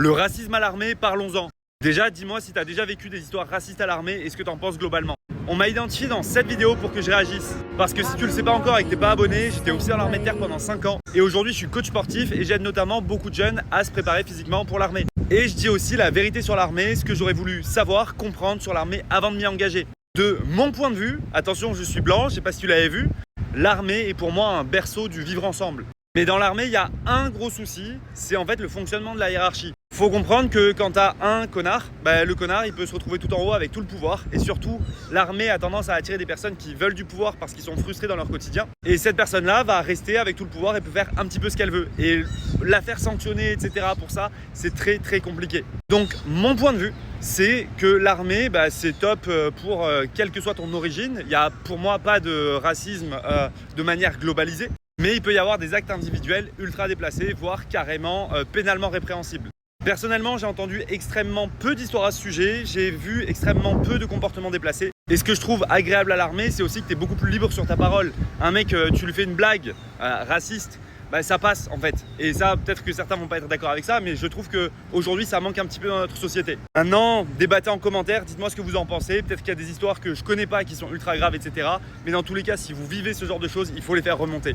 Le racisme à l'armée, parlons-en. Déjà, dis-moi si tu as déjà vécu des histoires racistes à l'armée et ce que tu en penses globalement. On m'a identifié dans cette vidéo pour que je réagisse. Parce que si tu le sais pas encore et que t'es pas abonné, j'étais officier dans l'armée de terre pendant 5 ans. Et aujourd'hui, je suis coach sportif et j'aide notamment beaucoup de jeunes à se préparer physiquement pour l'armée. Et je dis aussi la vérité sur l'armée, ce que j'aurais voulu savoir, comprendre sur l'armée avant de m'y engager. De mon point de vue, attention, je suis blanc, je sais pas si tu l'avais vu, l'armée est pour moi un berceau du vivre ensemble. Mais dans l'armée, il y a un gros souci, c'est en fait le fonctionnement de la hiérarchie. Faut comprendre que quand tu as un connard, le connard il peut se retrouver tout en haut avec tout le pouvoir. Et surtout, l'armée a tendance à attirer des personnes qui veulent du pouvoir parce qu'ils sont frustrés dans leur quotidien. Et cette personne-là va rester avec tout le pouvoir et peut faire un petit peu ce qu'elle veut. Et la faire sanctionner, etc. pour ça, c'est très très compliqué. Donc mon point de vue, c'est que l'armée, c'est top pour quelle que soit ton origine. Il n'y a pour moi pas de racisme de manière globalisée. Mais il peut y avoir des actes individuels ultra déplacés, voire carrément pénalement répréhensibles. Personnellement, j'ai entendu extrêmement peu d'histoires à ce sujet, j'ai vu extrêmement peu de comportements déplacés. Et ce que je trouve agréable à l'armée, c'est aussi que tu es beaucoup plus libre sur ta parole. Un mec, tu lui fais une blague raciste, ça passe en fait. Et ça, peut-être que certains vont pas être d'accord avec ça, mais je trouve qu'aujourd'hui, ça manque un petit peu dans notre société. Maintenant, débattez en commentaire, dites-moi ce que vous en pensez. Peut-être qu'il y a des histoires que je connais pas qui sont ultra graves, etc. Mais dans tous les cas, si vous vivez ce genre de choses, il faut les faire remonter.